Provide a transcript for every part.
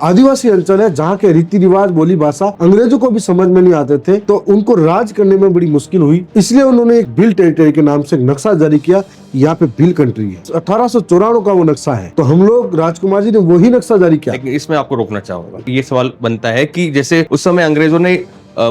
आदिवासी अंचल है जहाँ के रीति रिवाज बोली भाषा अंग्रेजों को भी समझ में नहीं आते थे, तो उनको राज करने में बड़ी मुश्किल हुई। इसलिए उन्होंने एक भील टेरिटरी के नाम से एक नक्शा जारी किया। यहाँ पे भील कंट्री है, 1894 का वो नक्शा है। तो हम लोग राजकुमार जी ने वही नक्शा जारी किया। लेकिन इसमें आपको रोकना चाहूंगा, ये सवाल बनता है कि जैसे उस समय अंग्रेजों ने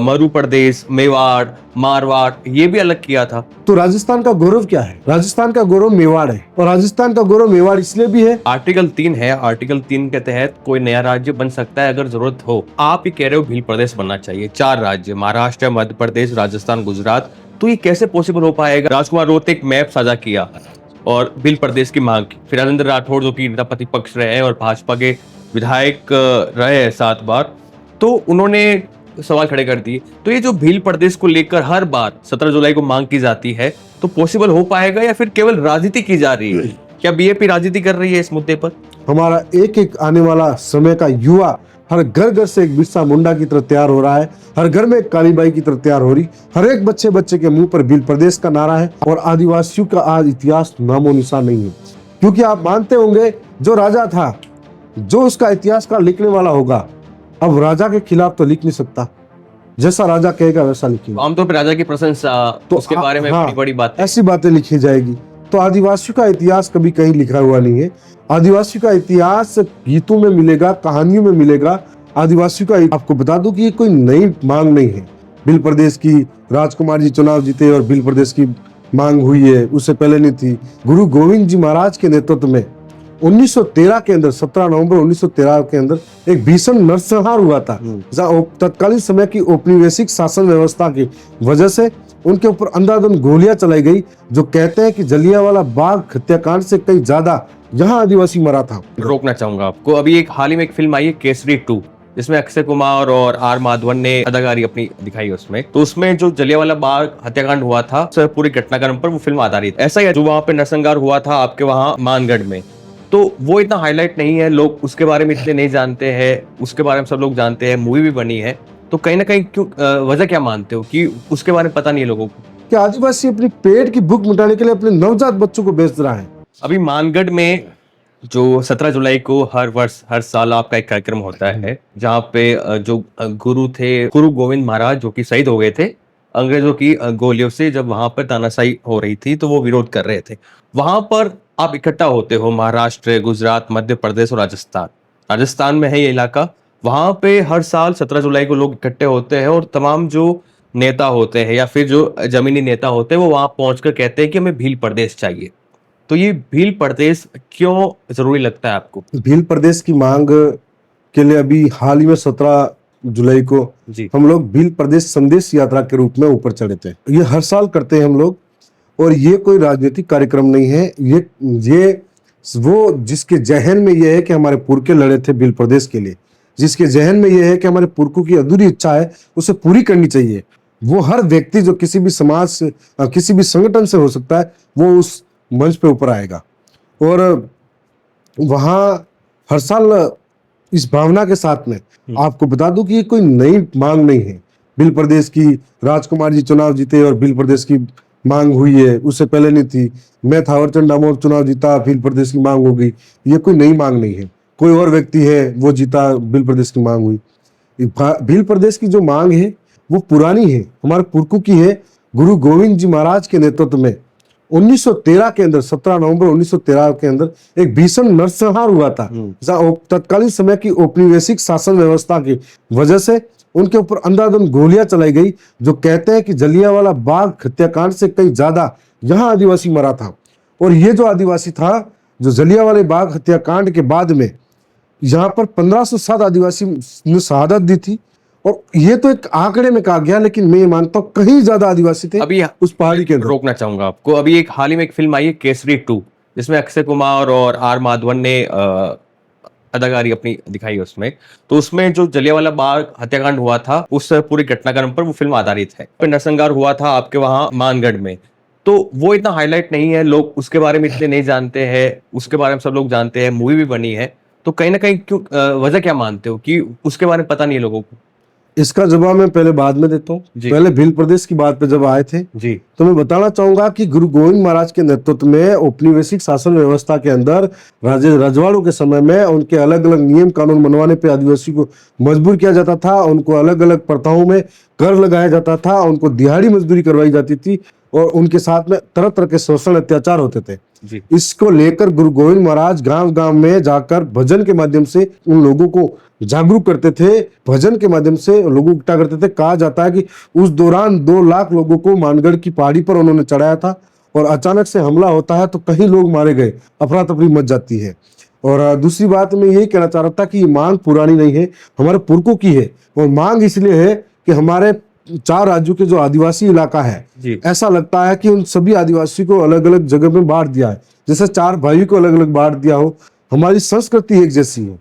मरु प्रदेश, मेवाड़, मारवाड़ ये भी अलग किया था। तो राजस्थान का गौरव क्या है? राजस्थान का गौरव मेवाड़ है, और राजस्थान का गौरव मेवाड़ इसलिए भी है, आर्टिकल 3 है, आर्टिकल 3 के तहत कोई नया राज्य बन सकता है अगर जरूरत हो। आप ये कह रहे हो भील प्रदेश बनना चाहिए, 4 राज्य महाराष्ट्र, मध्य प्रदेश, राजस्थान, गुजरात, तो ये कैसे पॉसिबल हो पाएगा? राजकुमार रोहते एक मैप साझा किया और भील प्रदेश की मांग की। फिर राजेंद्र राठौड़ जो कि नेता प्रतिपक्ष रहे हैं और भाजपा के विधायक रहे हैं 7 बार, तो उन्होंने सवाल खड़े कर दिए। तो ये जो भील प्रदेश को लेकर हर बार 17 जुलाई को मांग की जाती है, तो पॉसिबल हो पाएगा या फिर केवल राजनीति की जा रही है? क्या बीजेपी राजनीति कर रही है इस मुद्दे पर? हमारा एक एक आने वाला समय का युवा हर घर घर से एक बिरसा मुंडा की तरह तैयार हो रहा है, हर घर में एक कालीबाई की तरह तैयार हो रही, हर एक बच्चे बच्चे के मुंह पर भील प्रदेश का नारा है। और आदिवासियों का आज इतिहास नामो निशान नहीं है, क्योंकि आप मानते होंगे जो राजा था, जो उसका इतिहास का लिखने वाला होगा, अब राजा के खिलाफ तो लिख नहीं सकता, जैसा राजा कहेगा वैसा लिखेगा। आमतौर पर राजा की प्रशंसा, तो उसके बारे में बड़ी बड़ी बात, ऐसी बातें लिखी जाएगी। तो आदिवासियों का इतिहास कभी कहीं लिखा हुआ नहीं है। आदिवासियों का इतिहास गीतों में मिलेगा, कहानियों में मिलेगा। आदिवासियों का, आपको बता दूं कि ये कोई नई मांग नहीं है। भील प्रदेश की राजकुमार जी चुनाव जीते और भील प्रदेश की मांग हुई है, उससे पहले नहीं थी। गुरु गोविंद जी महाराज के नेतृत्व में 1913 के अंदर, 17 नवंबर 1913 के अंदर एक भीषण नरसंहार हुआ था, जहाँ तत्कालीन समय की औपनिवेशिक शासन व्यवस्था की वजह से उनके ऊपर अंधाधुंध गोलियां चलाई गई, जो कहते हैं कि जलियांवाला बाग हत्याकांड से कहीं ज्यादा यहाँ आदिवासी मरा था। रोकना चाहूंगा आपको, अभी एक हाल ही में एक फिल्म आई है केसरी 2, जिसमें अक्षय कुमार और आर माधवन ने अदाकारी अपनी दिखाई उसमें। तो उसमें जो जलियांवाला बाग हत्याकांड हुआ था, पूरी घटनाक्रम पर वो फिल्म आधारित। ऐसा ही जो वहां पे नरसंहार हुआ था आपके वहां मानगढ़ में, तो वो इतना हाईलाइट नहीं है, लोग उसके बारे में इतने नहीं जानते हैं। उसके बारे में सब लोग जानते हैं, मूवी भी बनी है, तो कहीं ना कहीं क्यों, वजह क्या मानते हो कि उसके बारे में पता नहीं है लोगों को? कि आदिवासी अपनी पेट की भूख मिटाने के लिए अपने नवजात बच्चों को बेच रहा है। अभी मानगढ़ में जो 17 जुलाई को हर वर्ष हर साल आपका एक कार्यक्रम होता है, जहाँ पे जो गुरु थे, गुरु गोविंद महाराज, जो कि शहीद हो गए थे अंग्रेजों की गोलियों से, जब वहां पर तानाशाही हो रही थी, तो वो विरोध कर रहे थे। वहां पर आप इकट्ठा होते हो, महाराष्ट्र, गुजरात, मध्य प्रदेश और राजस्थान में है ये इलाका। वहां पे हर साल 17 जुलाई को लोग इकट्ठे होते हैं और तमाम जो नेता होते हैं या फिर जो जमीनी नेता होते हैं, वो वहां पहुंचकर कहते हैं कि हमें भील प्रदेश चाहिए। तो ये भील प्रदेश क्यों जरूरी लगता है आपको? भील प्रदेश की मांग के लिए अभी हाल ही में 17 जुलाई को हम लोग भील प्रदेश संदेश यात्रा के रूप में ऊपर चढ़े थे। ये हर साल करते हैं हम लोग, और ये कोई राजनीतिक कार्यक्रम नहीं है। ये वो जिसके जहन में ये है कि हमारे पुरखे लड़े थे भील प्रदेश के लिए, जिसके जहन में ये है कि हमारे पुरखों की अधूरी इच्छा है, उसे पूरी करनी चाहिए, वो हर व्यक्ति जो किसी भी समाज से, किसी भी संगठन से हो सकता है, वो उस मंच पे ऊपर आएगा। और वहाँ हर साल इस भावना के साथ में, आपको बता दूं कि ये कोई नई मांग नहीं है। भील प्रदेश की राजकुमार जी चुनाव जीते और भील प्रदेश की मांग हुई है, उससे पहले नहीं थी। मैं थावरचंद डामोर चुनाव जीता, भील प्रदेश की मांग हो गई। ये कोई नई मांग नहीं है। कोई और व्यक्ति है, वो जीता, भील प्रदेश की मांग हुई। भील प्रदेश की जो मांग है वो पुरानी है, हमारे पुरखों की है। गुरु गोविंद जी महाराज के नेतृत्व में 1913 के अंदर, 17 नवंबर 1913 के अंदर एक भीषण नरसंहार हुआ था, जहाँ तत्कालीन समय की औपनिवेशिक शासन व्यवस्था की वजह से उनके ऊपर अंधाधुंध गोलियां चलाई गई, जो कहते हैं कि जलियांवाला बाग हत्याकांड से कहीं ज्यादा यहाँ आदिवासी मरा था। और ये जो आदिवासी था, जो जलियांवाला बाग हत्याकांड के बाद में यहाँ पर 1507 आदिवासी ने शहादत दी थी। और ये तो एक आंकड़े में कहा गया, लेकिन मैं ये मानता हूँ कहीं ज्यादा आदिवासी थे अभी उस पहाड़ी के अंदर। रोकना चाहूंगा आपको, अभी एक हाल ही में एक फिल्म आई है केसरी 2, जिसमें अक्षय कुमार और आर माधवन ने अदाकारी अपनी दिखाई उसमें। तो उसमें जो जलियांवाला बाग हत्याकांड हुआ था, उस पूरी घटनाक्रम पर वो फिल्म आधारित है। नरसंहार हुआ था आपके वहां मानगढ़ में, तो वो इतना हाईलाइट नहीं है, लोग उसके बारे में इतने नहीं जानते हैं। उसके बारे में सब लोग जानते हैं, मूवी भी बनी है, तो कहीं ना कहीं क्यों, वजह क्या मानते हो कि उसके बारे में पता नहीं है लोगों को? इसका जवाब मैं पहले बाद में देता हूँ। जी। पहले भील प्रदेश की बात पे जब आए थे जी। तो मैं बताना चाहूंगा कि गुरु गोविंद महाराज के नेतृत्व में औपनिवेशिक शासन व्यवस्था के अंदर राजे रजवाड़ों के समय में उनके अलग अलग नियम कानून बनवाने पे आदिवासी को मजबूर किया जाता था। उनको अलग अलग प्रथाओं में कर लगाया जाता था, उनको दिहाड़ी मजदूरी करवाई जाती थी और उनके साथ में तरह तरह के शोषण अत्याचार होते थे। जी। इसको लेकर गुरु गोविंद महाराज गांव गांव में जाकर भजन के माध्यम से उन लोगों को जागरूक करते थे। भजन के माध्यम से लोगों को इकट्ठा करते थे। कहा जाता है कि उस दौरान 2 लाख लोगों को मानगढ़ की पहाड़ी पर उन्होंने चढ़ाया था और अचानक से हमला होता है तो कई लोग मारे गए, अफरा तफरी मच जाती है। और दूसरी बात मैं यही कहना चाह रहा था कि ये मांग पुरानी नहीं है, हमारे पुरखों की है। और मांग इसलिए है कि हमारे 4 राज्यों के जो आदिवासी इलाका है, ऐसा लगता है कि उन सभी आदिवासी को अलग अलग जगह में बांट दिया है, जैसे 4 भाइयों को अलग अलग बांट दिया हो। हमारी संस्कृति एक जैसी है,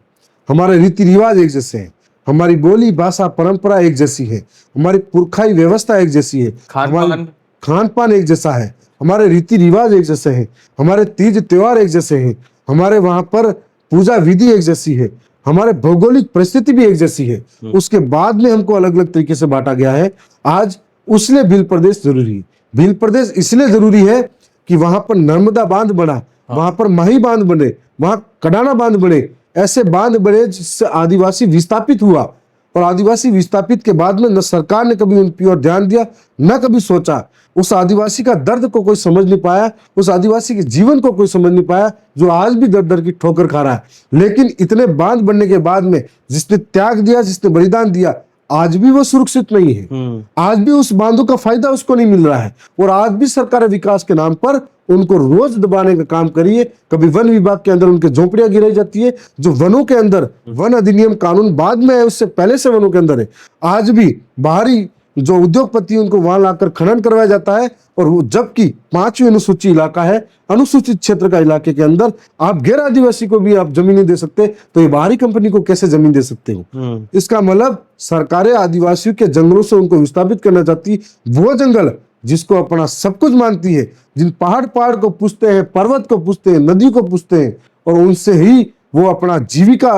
हमारे रीति रिवाज एक जैसे हैं, हमारी बोली भाषा परंपरा एक जैसी है, हमारी पुरखाई व्यवस्था एक जैसी है, खान पान एक जैसा है, हमारे रीति रिवाज एक जैसे हैं, हमारे तीज त्योहार एक जैसे हैं, हमारे वहां पर पूजा विधि एक जैसी है, हमारे भौगोलिक परिस्थिति भी एक जैसी है। उसके बाद में हमको अलग अलग तरीके से बांटा गया है। आज उसलिए भील प्रदेश जरूरी है। भील प्रदेश इसलिए जरूरी है कि वहां पर नर्मदा बांध बना, वहां पर माही बांध बने, वहां कडाना बांध बने, ऐसे बांध बने जिससे आदिवासी विस्थापित हुआ। और आदिवासी विस्थापित के बाद में न सरकार ने कभी उन पर ध्यान दिया, न कभी सोचा। उस आदिवासी का दर्द को कोई समझ नहीं पाया, उस आदिवासी के जीवन को कोई समझ नहीं पाया, जो आज भी दर दर की ठोकर खा रहा है। लेकिन इतने बांध बनने के बाद में जिसने त्याग दिया, जिसने बलिदान दिया, आज भी वो सुरक्षित नहीं है। आज भी उस बांधों का फायदा उसको नहीं मिल रहा है। और आज भी सरकार विकास के नाम पर उनको रोज दबाने का काम करिए। कभी वन विभाग के अंदर उनके झोंपड़ियां गिराई जाती है, जो वनों के अंदर वन अधिनियम कानून बाद में है, उससे पहले से वनों के अंदर है। आज भी बाहरी जो उद्योगपति उनको वहां लाकर खनन करवाया जाता है। और वो जबकि 5वीं अनुसूची इलाका है, अनुसूचित क्षेत्र का इलाके के अंदर आप गैर आदिवासी को भी आप जमीन नहीं दे सकते, तो ये बाहरी कंपनी को कैसे जमीन दे सकते हो? इसका मतलब सरकारें आदिवासियों के जंगलों से उनको विस्थापित करना चाहती। वो जंगल जिसको अपना सब कुछ मानती है, जिन पहाड़ को पूछते हैं, पर्वत को पूछते हैं, नदी को पूछते हैं और उनसे ही वो अपना जीविका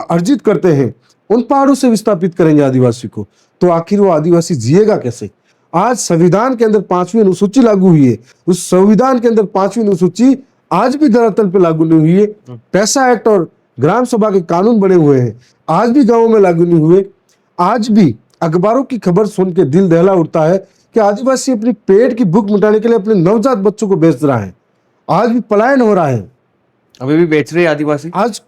अर्जित करते हैं, उन पहाड़ों से विस्थापित करेंगे आदिवासी को, तो आखिर वो आदिवासी जिएगा कैसे? आज संविधान के अंदर 5वीं अनुसूची लागू हुई है। उस संविधान के अंदर 5वीं अनुसूची आज भी धरातल पे लागू नहीं हुई है। पैसा एक्ट और ग्राम सभा के कानून बने हुए हैं, आज भी गांवों में लागू नहीं हुए। आज भी अखबारों की खबर सुन के दिल दहला उठता है कि आदिवासी अपनी पेट की भूख मिटाने के लिए अपने नवजात बच्चों को बेच रहा है। आज भी पलायन हो रहा है, अभी भी बेच रहे आदिवासी। आज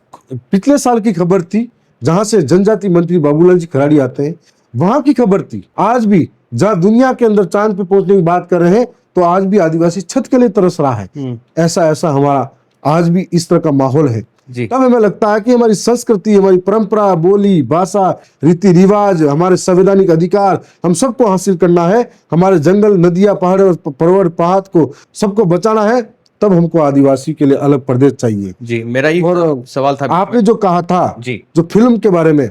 पिछले साल की खबर थी, जहां से जनजाति मंत्री बाबूलाल जी खराड़ी आते हैं, वहां की खबर थी। आज भी जहां दुनिया के अंदर चांद पे पहुंचने की बात कर रहे हैं, तो आज भी आदिवासी छत के लिए तरस रहा है। ऐसा हमारा आज भी इस तरह का माहौल है। तब हमें लगता है कि हमारी संस्कृति, हमारी परंपरा, बोली भाषा, रीति रिवाज, हमारे संवैधानिक अधिकार हम सबको हासिल करना है। हमारे जंगल, नदियां, पहाड़ और पर्वत पहाड़ को सबको बचाना है। तब हमको आदिवासी के लिए अलग प्रदेश चाहिए। जी, मेरा ये सवाल था। आपने जो कहा था जी, जो फिल्म के बारे में,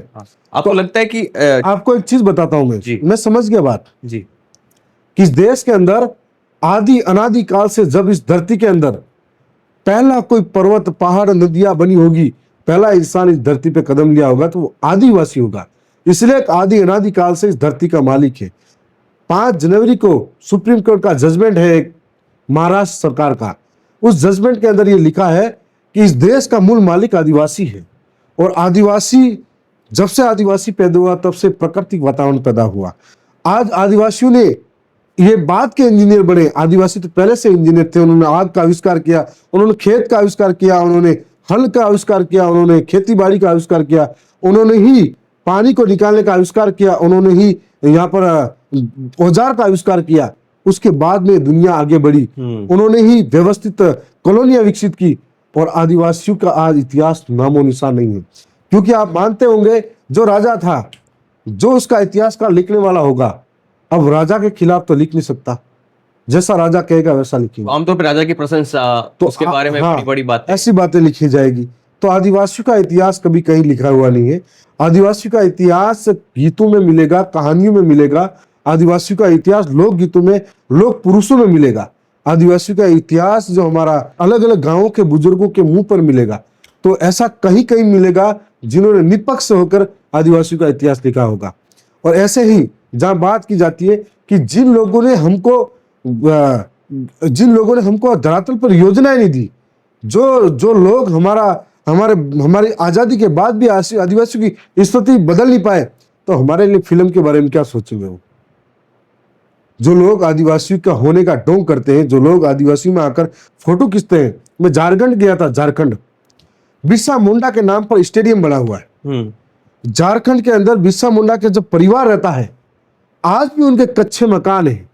आपको लगता है कि आपको एक चीज बताता हूं मैं समझ गया बात जी, कि इस देश के अंदर आदि अनादि काल से जब इस धरती के अंदर पहला कोई पर्वत, पहाड़, नदियां बनी होगी, पहला इंसान इस धरती पे कदम लिया होगा, तो वो आदिवासी होगा। इसलिए आदि अनादि काल से इस धरती का मालिक है। 5 जनवरी को सुप्रीम कोर्ट का जजमेंट है एक महाराष्ट्र सरकार का। उस जजमेंट के अंदर ये लिखा है कि इस देश का मूल मालिक आदिवासी है। और आदिवासी, जब से आदिवासी पैदा हुआ तब से प्राकृतिक वातावरण पैदा हुआ। आज आदिवासियों ने ये बात के इंजीनियर बने। आदिवासी तो पहले से इंजीनियर थे। उन्होंने आग का आविष्कार किया, उन्होंने खेत का आविष्कार किया, उन्होंने हल का आविष्कार किया, उन्होंने खेती बाड़ी का आविष्कार किया, उन्होंने ही पानी को निकालने का आविष्कार किया, उन्होंने ही यहाँ पर औजार का आविष्कार किया। उसके बाद में दुनिया आगे बढ़ी, उन्होंने ही व्यवस्थित कॉलोनियां विकसित की। और आदिवासियों का आज इतिहास नामो निशान नहीं है। क्योंकि आप मानते होंगे जो राजा था, जो उसका इतिहास का लिखने वाला होगा, अब राजा के खिलाफ तो लिख नहीं सकता। जैसा राजा कहेगा वैसा लिखेगा। आमतौर पर राजा की प्रशंसा, तो उसके बारे में बड़ी बड़ी बात, ऐसी बातें लिखी जाएगी। तो आदिवासियों का इतिहास कभी कहीं लिखा हुआ नहीं है। आदिवासियों का इतिहास गीतों में मिलेगा, कहानियों में मिलेगा। आदिवासियों का इतिहास लोकगीतों में, लोक पुरुषों में मिलेगा। आदिवासियों का इतिहास जो हमारा अलग अलग गांवों के बुजुर्गों के मुंह पर मिलेगा। तो ऐसा कहीं कहीं मिलेगा जिन्होंने निष्पक्ष होकर आदिवासियों का इतिहास लिखा होगा। और ऐसे ही जहां बात की जाती है कि जिन लोगों ने हमको धरातल पर योजनाएं नहीं दी, जो लोग हमारी आजादी के बाद भी आदिवासियों की स्थिति बदल नहीं पाए, तो हमारे लिए फिल्म के बारे में क्या सोचेंगे वो? जो लोग आदिवासियों का होने का ढोंग करते हैं, जो लोग आदिवासियों में आकर फोटो खींचते हैं। मैं झारखंड गया था, झारखंड बिरसा मुंडा के नाम पर स्टेडियम बना हुआ है। झारखंड के अंदर बिरसा मुंडा के जब परिवार रहता है, आज भी उनके कच्चे मकान हैं,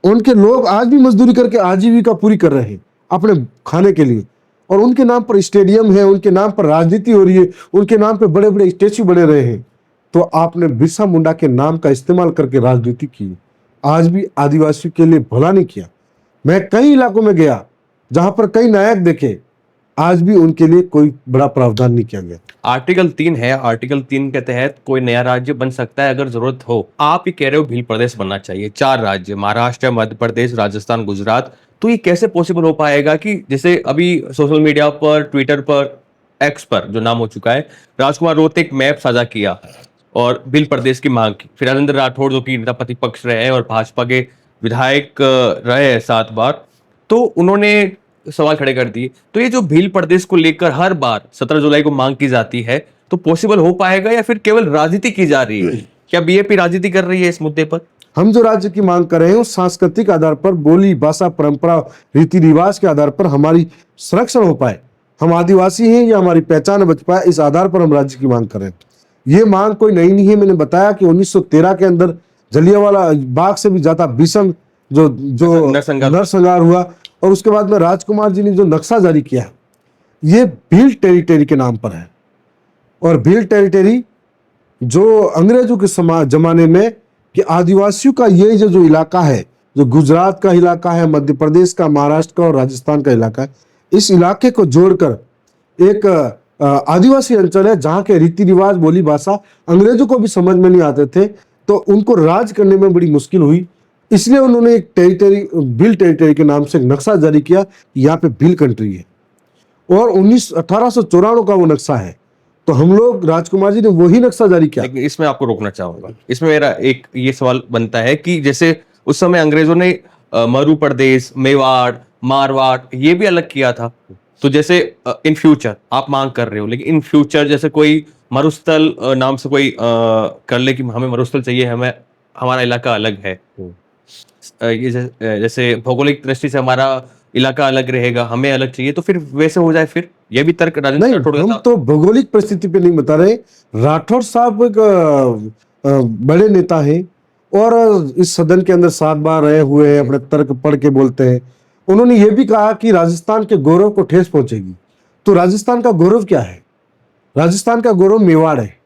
उनके लोग आज भी मजदूरी करके आजीविका पूरी कर रहे हैं अपने खाने के लिए, और उनके नाम पर स्टेडियम है, उनके नाम पर राजनीति हो रही है, उनके नाम पर बड़े बड़े स्टैच्यू बने रहे हैं। तो आपने बिरसा मुंडा के नाम का इस्तेमाल करके राजनीति की, आज भी आदिवासियों के लिए भला नहीं किया। मैं कई इलाकों में गया जहां पर कई नायक देखे, आज भी उनके लिए कोई बड़ा प्रावधान नहीं किया गया। आर्टिकल 3 है, आर्टिकल 3 के तहत कोई नया राज्य बन सकता है अगर जरूरत हो। आप ही कह रहे हो भील प्रदेश बनना चाहिए, 4 राज्य महाराष्ट्र, मध्य प्रदेश, राजस्थान, गुजरात। तो ये कैसे पॉसिबल हो पाएगा कि जैसे अभी सोशल मीडिया पर, ट्विटर पर, एक्स पर जो नाम हो चुका है, राजकुमार रोहते एक मैप साझा किया और भील प्रदेश की मांग की। फिर राजेंद्र राठौड़ जो कि नेता प्रतिपक्ष रहे और भाजपा के विधायक रहे 7 बार, तो उन्होंने सवाल खड़े कर दिए। तो ये जो भील प्रदेश को लेकर हर बार 17 जुलाई को मांग की जाती है, तो पॉसिबल हो पाएगा या फिर केवल राजनीति की जा रही है? क्या बीएपी राजनीति कर रही है इस मुद्दे पर? हम जो राज्य की मांग कर रहे हैं, उस सांस्कृतिक आधार पर, बोली भाषा परंपरा रीति रिवाज के आधार पर हमारी संरक्षण हो पाए, हम आदिवासी हैं या हमारी पहचान बच पाए, इस आधार पर हम राज्य की मांग कर रहे हैं। ये मांग कोई नई नहीं है। मैंने बताया कि 1913 के अंदर जलियांवाला बाग से भी ज्यादा भीषण जो नरसंहार हुआ, और उसके बाद में राजकुमार जी ने जो नक्शा जारी किया, ये भील टेरिटरी के नाम पर है। और भील टेरिटरी जो अंग्रेजों के जमाने में कि आदिवासियों का ये जो इलाका है, जो गुजरात का इलाका है, मध्य प्रदेश का, महाराष्ट्र का और राजस्थान का इलाका है, इस इलाके को जोड़कर एक आदिवासी अंचल है जहाँ के रीति रिवाज, बोली भाषा अंग्रेजों को भी समझ में नहीं आते थे, तो उनको राज करने में बड़ी मुश्किल हुई। इसलिए उन्होंने एक टेरिटरी, भील टेरिटरी के नाम से एक नक्शा जारी किया, यहाँ पे भील कंट्री है, और 1894 का वो नक्शा है। तो हम लोग, राजकुमार जी ने वही नक्शा जारी किया। लेकिन इसमें आपको रोकना चाहूंगा, इसमें मेरा एक ये सवाल बनता है कि जैसे उस समय अंग्रेजों ने मरु प्रदेश, मेवाड़, मारवाड़ ये भी अलग किया था, तो जैसे इन फ्यूचर आप मांग कर रहे हो, लेकिन इन फ्यूचर जैसे कोई मरुस्थल नाम से कोई कर ले कि हमें मरुस्थल चाहिए, हमें हमारा इलाका अलग है, ये जैसे भौगोलिक दृष्टि से हमारा इलाका अलग रहेगा, हमें अलग चाहिए, तो फिर वैसे हो जाए, फिर ये भी तर्क राजेंद्र राठौड़ हम तो भौगोलिक परिस्थिति पे नहीं बता रहे। राठौड़ साहब एक बड़े नेता हैं और इस सदन के अंदर 7 बार रहे हुए हैं, अपने तर्क पढ़ के बोलते हैं। उन्होंने ये भी कहा कि राजस्थान के गौरव को ठेस पहुंचेगी। तो राजस्थान का गौरव क्या है? राजस्थान का गौरव मेवाड़ है,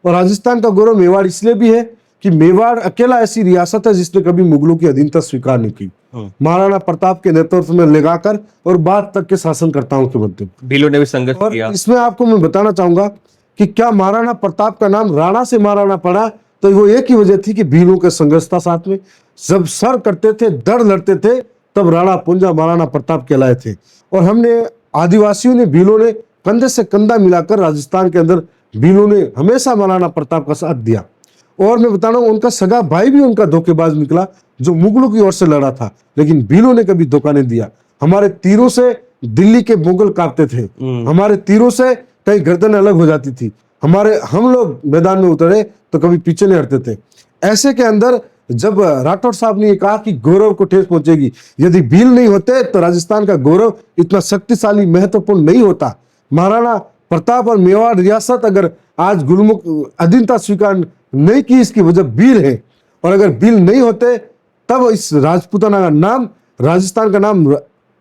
और राजस्थान का गौरव मेवाड़ इसलिए भी है कि मेवाड़ अकेला ऐसी रियासत है जिसने कभी मुगलों की अधीनता स्वीकार नहीं की, महाराणा प्रताप के नेतृत्व में लगाकर और बाद तक के शासनकर्ताओं के मध्य। भीलों ने भी संघर्ष किया। इसमें आपको मैं बताना चाहूंगा कि क्या महाराणा प्रताप का नाम राणा से महाराणा पड़ा, तो वो एक ही वजह थी कि भीलों के संघर्ष था साथ में। जब सर करते थे, दड़ लड़ते थे, तब राणा पुंजा महाराणा प्रताप कहलाए थे। और हमने आदिवासियों ने, भीलों ने कंधे से कंधा मिलाकर राजस्थान के अंदर भीलों ने हमेशा महाराणा प्रताप का साथ दिया। और मैं बता रहा हूं, उनका सगा भाई भी उनका धोखेबाज निकला जो मुगलों की ओर से लड़ा था, लेकिन भीलों ने कभी धोखा नहीं दिया। हमारे तीरों से दिल्ली के मुगल कांपते थे, हमारे तीरों से कई गर्दनें अलग हो जाती थी, हम लोग मैदान में उतरे तो कभी पीछे नहीं हटते थे। ऐसे के अंदर जब राठौड़ साहब ने ये कहा कि गौरव को ठेस पहुंचेगी, यदि भील नहीं होते तो राजस्थान का गौरव इतना शक्तिशाली, महत्वपूर्ण नहीं होता। महाराणा प्रताप और मेवाड़ रियासत अगर आज गुलमुख अधीनता स्वीकार नहीं की, इसकी वजह भील है। और अगर भील नहीं होते तब इस राजपूताना का नाम, राजस्थान का नाम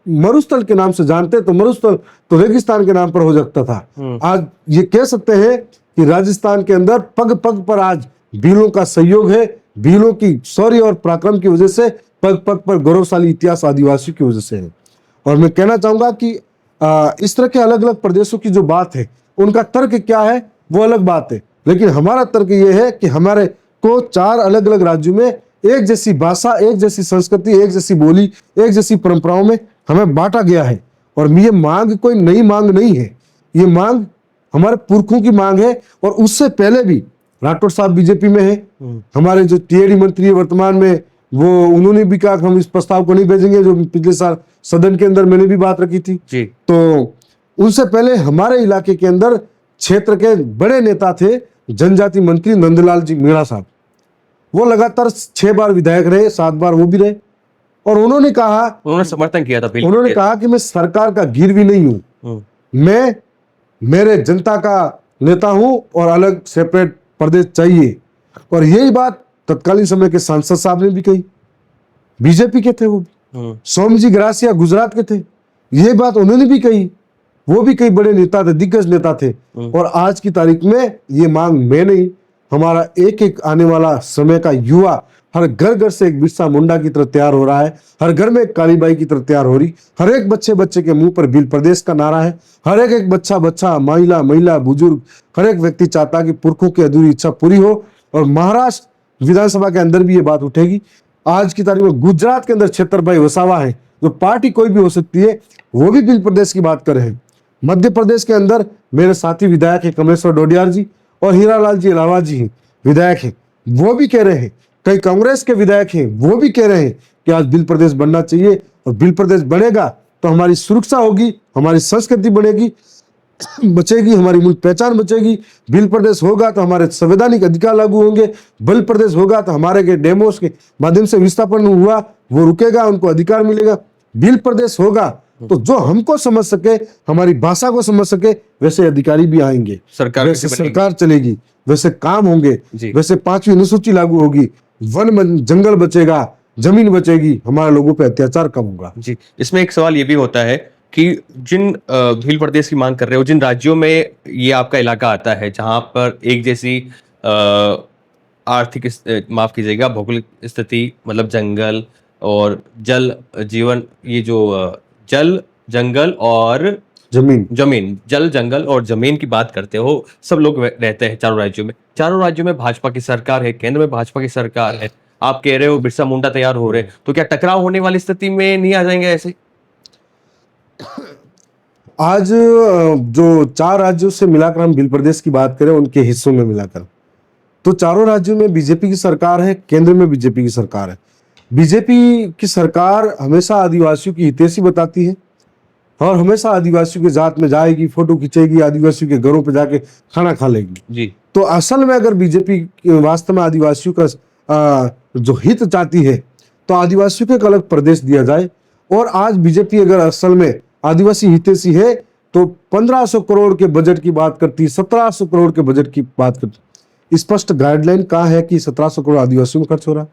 मरुस्थल के नाम से जानते, तो मरुस्थल तो रेगिस्तान के नाम पर हो सकता था। आज ये कह सकते हैं कि राजस्थान के अंदर पग पग पर आज भीलों का सहयोग है। भीलों की शौर्य और पराक्रम की वजह से पग पग पर गौरवशाली इतिहास आदिवासियों की वजह से है। और मैं कहना चाहूंगा कि इस तरह के अलग अलग प्रदेशों की जो बात है, उनका तर्क क्या है वो अलग बात है, लेकिन हमारा तर्क ये है कि हमारे को 4 अलग अलग राज्यों में एक जैसी भाषा, एक जैसी संस्कृति, एक जैसी बोली, एक जैसी परंपराओं में हमें बांटा गया है। और ये मांग कोई नई मांग नहीं है, ये मांग हमारे पुरखों की मांग है। और उससे पहले भी राठौर साहब बीजेपी में है, हमारे जो टीएडी मंत्री है वर्तमान में, वो उन्होंने भी कहा कि हम इस प्रस्ताव को नहीं भेजेंगे, जो पिछले साल सदन के अंदर मैंने भी बात रखी थी जी। तो उनसे पहले हमारे इलाके के अंदर क्षेत्र के बड़े नेता थे जनजाति मंत्री नंदलाल जी मीणा साहब, वो लगातार 6 बार विधायक रहे, 7 बार वो भी रहे, और उन्होंने समर्थन किया था बिल। उन्होंने कहा कि मैं सरकार का गिरवी नहीं हूं, मैं मेरे जनता का नेता हूं और अलग सेपरेट प्रदेश चाहिए। और यही बात तत्कालीन समय के सांसद साहब ने भी कही, बीजेपी के थे वो, सोमजी ग्रासिया गुजरात के थे, ये बात उन्होंने भी कही, वो भी कई बड़े नेता थे, दिग्गज नेता थे। और आज की तारीख में ये मांग मैं नहीं, हमारा एक एक आने वाला समय का युवा हर घर घर से एक बिरसा मुंडा की तरह तैयार हो रहा है, हर घर में एक कालीबाई की तरह तैयार हो रही, हर एक बच्चे बच्चे के मुंह पर भील प्रदेश का नारा है, हर एक बच्चा महिला बुजुर्ग, हर एक व्यक्ति चाहता कि पुरखों की अधूरी इच्छा पूरी हो। और महाराष्ट्र विधानसभा के अंदर भी ये बात उठेगी। आज की तारीख में गुजरात के अंदर छेतरभाई वसावा है, जो पार्टी कोई भी हो सकती है, वो भी भील प्रदेश की बात कर रहे हैं। मध्य प्रदेश के अंदर मेरे साथी विधायक है कमलेश्वर डोडियार जी और हीरालाल जी इलाहाबाद जी विधायक हैं, वो भी कह रहे हैं, कई कांग्रेस के विधायक हैं वो भी कह रहे हैं कि आज भील प्रदेश बनना चाहिए, और भील प्रदेश बनेगा तो हमारी सुरक्षा होगी, हमारी संस्कृति बनेगी, बचेगी, हमारी मूल पहचान बचेगी। भील प्रदेश होगा तो हमारे संवैधानिक अधिकार लागू होंगे, भील प्रदेश होगा तो हमारे के डेमोस के माध्यम से विस्थापन हुआ वो रुकेगा, उनको अधिकार मिलेगा। भील प्रदेश होगा तो जो हमको समझ सके, हमारी भाषा को समझ सके, वैसे अधिकारी भी आएंगे, वैसे सरकार चलेगी, वैसे काम होंगे, वैसे 5वीं अनुसूची लागू होगी, वन जंगल बचेगा, जमीन बचेगी, हमारे लोगों पे अत्याचार कम होगा। जी, इसमें एक सवाल ये भी होता है कि जिन भील प्रदेश की मांग कर रहे हो, जिन राज्यों में ये आपका इलाका आता है, जहां पर एक जैसी आर्थिक माफ कीजिएगा भौगोलिक स्थिति, मतलब जंगल और जल जीवन, ये जो जल जंगल और जमीन जल जंगल और जमीन की बात करते हो, सब लोग रहते हैं चारों राज्यों में भाजपा की सरकार है, केंद्र में भाजपा की सरकार है, आप कह रहे हो बिरसा मुंडा तैयार हो रहे, तो क्या टकराव होने वाली स्थिति में नहीं आ जाएंगे ऐसे? आज जो 4 राज्यों से मिलाकर हम भील प्रदेश की बात करें, उनके हिस्सों में मिलाकर, तो चारों राज्यों में बीजेपी की सरकार है, केंद्र में बीजेपी की सरकार है। बीजेपी की सरकार हमेशा आदिवासियों की हितैषी बताती है और हमेशा आदिवासियों के जात में जाएगी, फोटो खींचेगी, आदिवासियों के घरों पे जाके खाना खा लेगी जी। तो असल में अगर बीजेपी वास्तव में आदिवासियों का जो हित चाहती है तो आदिवासियों को एक अलग प्रदेश दिया जाए। और आज बीजेपी अगर असल में आदिवासी हितैषी है तो 1500 करोड़ के बजट की बात करती, 1700 करोड़ के बजट की बात करती। स्पष्ट गाइडलाइन कहाँ है कि 1700 करोड़ आदिवासियों में खर्च हो रहा है?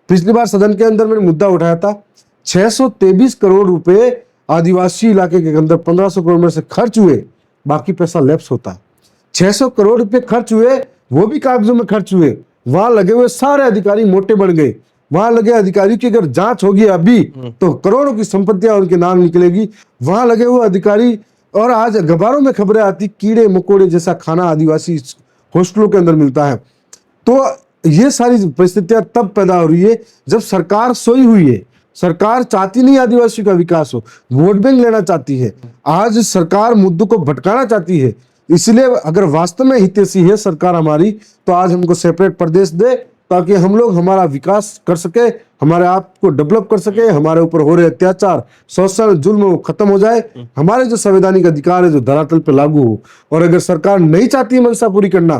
पिछली बार सदन के अंदर मैंने मुद्दा उठाया था, 623 करोड़ रुपए आदिवासी इलाके के अंदर 1500 करोड़ में से खर्च हुए, बाकी पैसा लैप्स होता है। 600 करोड़ रुपए खर्च हुए, वो भी कागजों में खर्च हुए, वहां लगे हुए सारे अधिकारी मोटे बन गए, वहां लगे अधिकारी की अगर जांच होगी अभी तो करोड़ों की संपत्तियां उनके नाम निकलेगी, वहां लगे हुए अधिकारी। और आज अखबारों में खबरें आती कीड़े मकोड़े जैसा खाना आदिवासी हॉस्टलों के अंदर मिलता है। तो ये सारी परिस्थितियां तब पैदा हो रही है जब सरकार सोई हुई है। सरकार चाहती नहीं आदिवासियों का विकास हो, वोट बैंक लेना चाहती है। आज सरकार मुद्दों को भटकाना चाहती है। इसलिए अगर वास्तव में हितैषी है सरकार हमारी, तो आज हमको सेपरेट प्रदेश दे ताकि हम लोग हमारा विकास कर सके, हमारे आप को डेवलप कर सके, हमारे ऊपर हो रहे अत्याचार, शोषण, जुल्म खत्म हो जाए, हमारे जो संवैधानिक अधिकार है जो धरातल पे लागू हो। और अगर सरकार नहीं चाहती मंशा पूरी करना,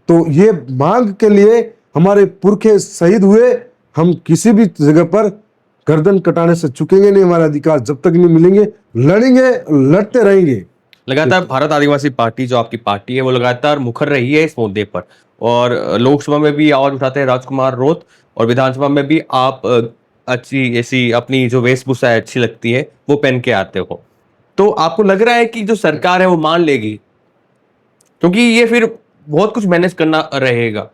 तो ये मांग के लिए हमारे पुरखे शहीद हुए, हम किसी भी जगह पर गर्दन कटाने से चुकेंगे नहीं। हमारे अधिकार जब तक नहीं मिलेंगे, लड़ेंगे, लड़ते रहेंगे। लगातार भारत आदिवासी पार्टी जो आपकी पार्टी है वो लगातार मुखर रही है इस मुद्दे पर, और लोकसभा में भी आवाज उठाते हैं राजकुमार रोत, और विधानसभा में भी आप अच्छी ऐसी अपनी जो वेशभूषा है अच्छी लगती है वो पहन के आते हो। तो आपको लग रहा है कि जो सरकार है वो मान लेगी, क्योंकि ये फिर बहुत कुछ मैनेज करना रहेगा?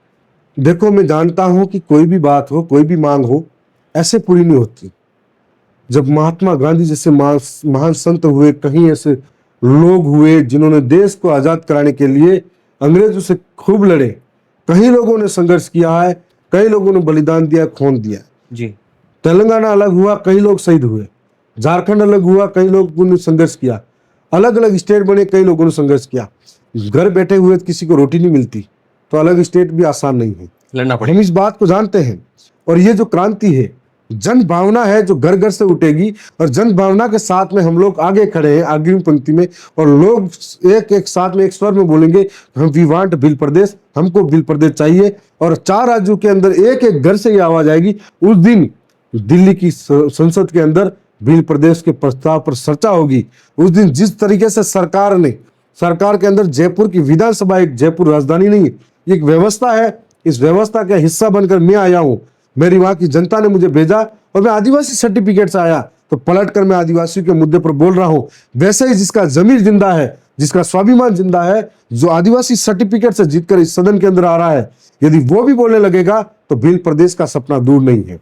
देखो, मैं जानता हूं कि कोई भी बात हो, कोई भी मांग हो, ऐसे पूरी नहीं होती। जब महात्मा गांधी जैसे महान संत हुए, कहीं ऐसे लोग हुए जिन्होंने देश को आजाद कराने के लिए अंग्रेजों से खूब लड़े, कई लोगों ने संघर्ष किया है, कई लोगों ने बलिदान दिया, खून दिया जी। तेलंगाना अलग हुआ, कई लोग शहीद हुए, झारखंड अलग हुआ, कई लोगों ने संघर्ष किया, अलग अलग स्टेट बने, कई लोगों ने संघर्ष किया। घर बैठे हुए किसी को रोटी नहीं मिलती, तो अलग स्टेट भी आसान नहीं है। लड़ना हम पड़ेगा। इस बात को जानते हैं और ये जो क्रांति है जन भावना है जो घर घर से उठेगी और जन भावना के साथ में हम लोग आगे खड़े हैं अग्रिम पंक्ति में और लोग एक एक साथ में एक स्वर में बोलेंगे हम वी वांट भिल प्रदेश, हमको भिल प्रदेश चाहिए। और 4 राज्यों के अंदर एक एक घर से ये आवाज आएगी। उस दिन दिल्ली की संसद के अंदर भिल प्रदेश के प्रस्ताव पर चर्चा होगी। उस दिन जिस तरीके से सरकार के अंदर जयपुर की विधानसभा एक जयपुर राजधानी नहीं है, ये एक व्यवस्था है। इस व्यवस्था का हिस्सा बनकर मैं आया हूं, मेरी वहां की जनता ने मुझे भेजा और मैं आदिवासी सर्टिफिकेट से आया तो पलटकर मैं आदिवासियों के मुद्दे पर बोल रहा हूं। वैसे ही जिसका जमीर जिंदा है, जिसका स्वाभिमान जिंदा है, जो आदिवासी सर्टिफिकेट से जीतकर इस सदन के अंदर आ रहा है, यदि वो भी बोलने लगेगा तो भिल प्रदेश का सपना दूर नहीं है।